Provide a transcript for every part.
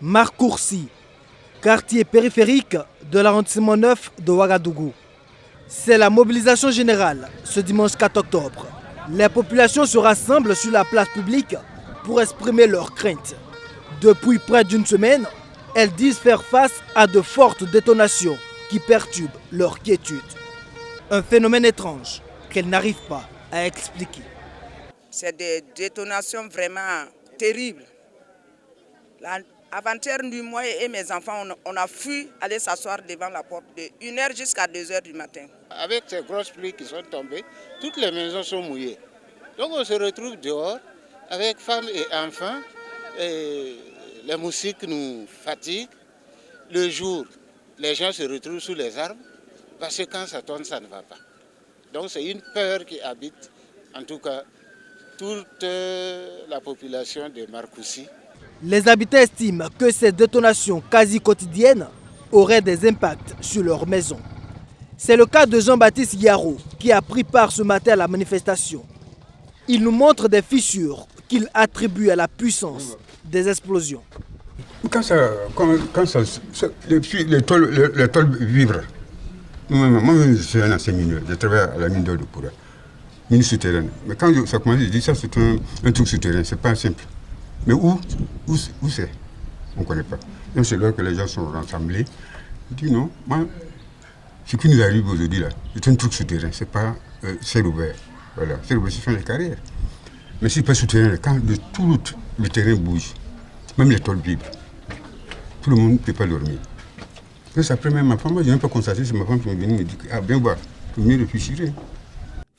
Marcourci, quartier périphérique de l'arrondissement 9 de Ouagadougou. C'est la mobilisation générale ce dimanche 4 octobre. Les populations se rassemblent sur la place publique pour exprimer leurs craintes. Depuis près d'une semaine, elles disent faire face à de fortes détonations qui perturbent leur quiétude. Un phénomène étrange qu'elles n'arrivent pas à expliquer. C'est des détonations vraiment terribles. Avant-hier, moi et mes enfants, on a fui aller s'asseoir devant la porte de 1h jusqu'à 2h du matin. Avec ces grosses pluies qui sont tombées, toutes les maisons sont mouillées. Donc on se retrouve dehors avec femmes et enfants. Et les moustiques nous fatiguent. Le jour, les gens se retrouvent sous les arbres parce que quand ça tombe, ça ne va pas. Donc c'est une peur qui habite, en tout cas, toute la population de Marcourci. Les habitants estiment que ces détonations quasi quotidiennes auraient des impacts sur leurs maisons. C'est le cas de Jean-Baptiste Yaro qui a pris part ce matin à la manifestation. Il nous montre des fissures qu'il attribue à la puissance des explosions. Quand les tôles vibrent, moi je suis un ancien mineur, je travaille à la mine d'or de Poura, mine souterraine. Mais quand ça commence, je dis ça c'est un truc souterrain, c'est pas simple. Mais où c'est? On ne connaît pas. Même c'est là que les gens sont rassemblés. Je dis non, moi, ce qui nous arrive aujourd'hui là, c'est un truc souterrain, c'est pas ciel ouvert. Voilà, ciel ouvert, ce sont les carrières. Mais si c'est pas souterrain, quand tout le terrain bouge, même les tôles vibrent, tout le monde ne peut pas dormir. Donc après même ma femme, moi je n'ai pas constaté, c'est ma femme qui est venue me dire ah bien voir, il faut mieux réfléchir.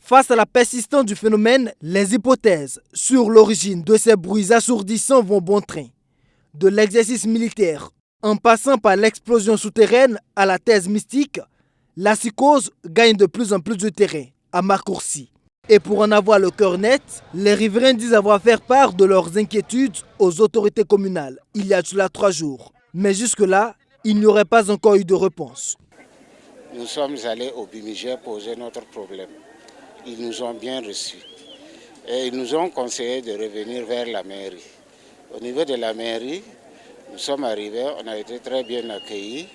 Face à la persistance du phénomène, les hypothèses sur l'origine de ces bruits assourdissants vont bon train. De l'exercice militaire, en passant par l'explosion souterraine à la thèse mystique, la psychose gagne de plus en plus de terrain à Marcourci. Et pour en avoir le cœur net, les riverains disent avoir fait part de leurs inquiétudes aux autorités communales il y a cela 3 jours. Mais jusque-là, il n'y aurait pas encore eu de réponse. Nous sommes allés au Bimigé poser notre problème. Ils nous ont bien reçus. Et ils nous ont conseillé de revenir vers la mairie. Au niveau de la mairie, nous sommes arrivés, on a été très bien accueillis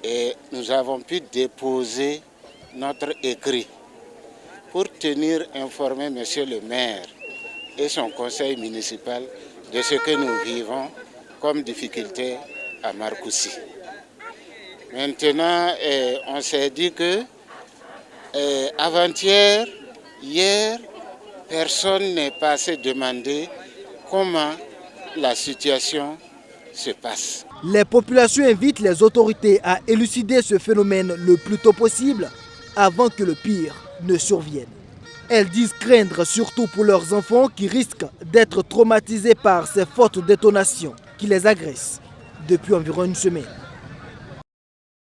et nous avons pu déposer notre écrit pour tenir informé monsieur le maire et son conseil municipal de ce que nous vivons comme difficulté à Marcourci. Maintenant, on s'est dit que avant-hier, hier, personne n'est passé demander comment la situation se passe. Les populations invitent les autorités à élucider ce phénomène le plus tôt possible avant que le pire ne survienne. Elles disent craindre surtout pour leurs enfants qui risquent d'être traumatisés par ces fortes détonations qui les agressent depuis environ une semaine.